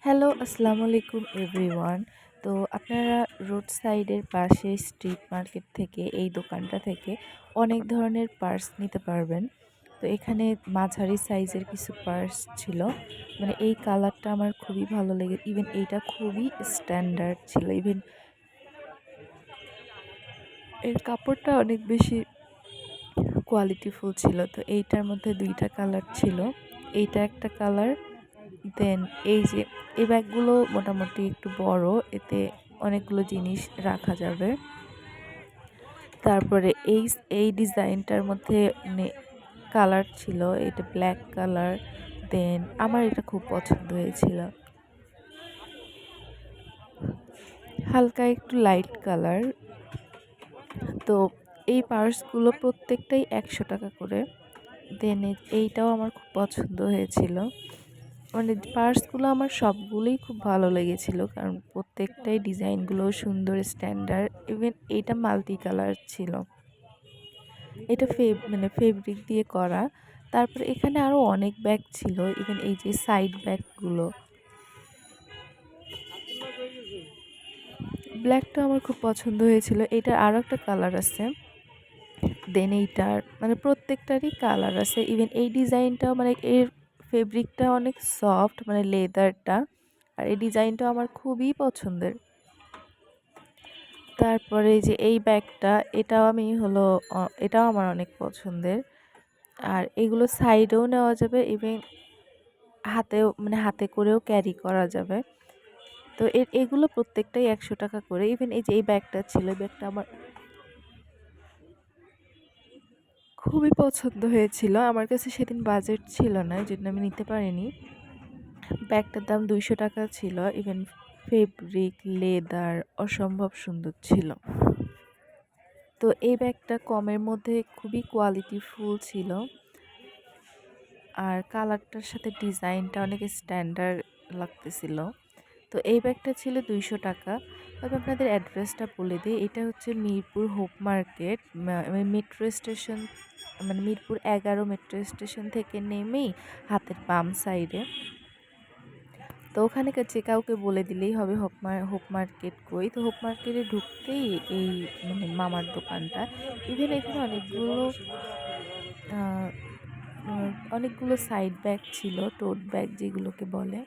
Hello, আসসালামু আলাইকুম everyone. তো আপনারা রোড সাইডের পাশে স্ট্রিট মার্কেট থেকে এই দোকানটা থেকে অনেক ধরনের পার্স নিতে পারবেন। তো এখানে মাঝারি সাইজের কিছু পার্স ছিল। মানে এই কালারটা আমার খুবই ভালো লেগে ইভেন এইটা খুবই স্ট্যান্ডার্ড ছিল। ইভেন এর কাপড়টা অনেক বেশি কোয়ালিটিফুল ছিল। তো এইটার মধ্যে ২ টা কালার ছিল। এইটা একটা কালার, দেন এই যে এই ব্যাগগুলো মোটামুটি একটু বড়, এতে অনেকগুলো জিনিস রাখা যাবে। তারপরে এই ডিজাইনটার মধ্যে মানে কালার ছিল, এটা ব্ল্যাক কালার। দেন আমার এটা খুব পছন্দ হয়েছিল, হালকা একটু লাইট কালার। তো এই পার্সগুলো প্রত্যেকটাই ১০০ টাকা করে। দেন এইটাও আমার খুব পছন্দ হয়েছিল। মানে পার্সগুলো আমার সবগুলোই খুব ভালো লেগেছিল, কারণ প্রত্যেকটাই ডিজাইনগুলো সুন্দর, স্ট্যান্ডার্ড। ইভেন এইটা মাল্টি কালার ছিল, এটা মানে ফেব্রিক দিয়ে করা। তারপরে এখানে আরও অনেক ব্যাগ ছিল, ইভেন এই যে সাইড ব্যাগগুলো, ব্ল্যাকটা আমার খুব পছন্দ হয়েছিল। এটার আরও একটা কালার আছে। দেন এইটার মানে প্রত্যেকটারই কালার আছে। ইভেন এই ডিজাইনটাও মানে এর ফেব্রিকটা অনেক সফট, মানে লেদারটা। আর এই ডিজাইনটাও আমার খুবই পছন্দের। তারপরে যে এই ব্যাগটা, এটাও আমি হলো এটাও আমার অনেক পছন্দের। আর এগুলো সাইডেও নেওয়া যাবে, ইভেন হাতেও মানে হাতে করেও ক্যারি করা যাবে। তো এগুলো প্রত্যেকটাই ১০০ টাকা করে। ইভেন এই যে এই ব্যাগটা ছিল, এই ব্যাগটা আমার খুবই পছন্দ হয়েছিল। আমার কাছে সেদিন বাজেট ছিল না, এজন্য আমি নিতে পারিনি। ব্যাগটার দাম ২০০ টাকা ছিল। ইভেন ফেব্রিক, লেদার অসম্ভব সুন্দর ছিল। তো এই ব্যাগটা কমের মধ্যে খুবই কোয়ালিটিফুল ছিল। আর কালারটার সাথে ডিজাইনটা অনেক স্ট্যান্ডার্ড লাগতেছিল। তো এই ব্যাগটা ছিল ২০০ টাকা। তবে আপনাদের অ্যাড্রেসটা বলে দিই, এটা হচ্ছে Mirpur hope market, metro station, মানে মিরপুর ১১ মেট্রো স্টেশন থেকে নেমেই হাতের বাম সাইডে। তো ওখানে যে কাউকে বলে দিলেই হবে হোপ মার্কেট কই। তো হোপ মার্কেটে ঢুকতেই এই মানে মামার দোকানটা। ইভেন এখানে আহ, অনেকগুলো সাইড ব্যাগ ছিল, টোট ব্যাগ যেগুলোকে বলে।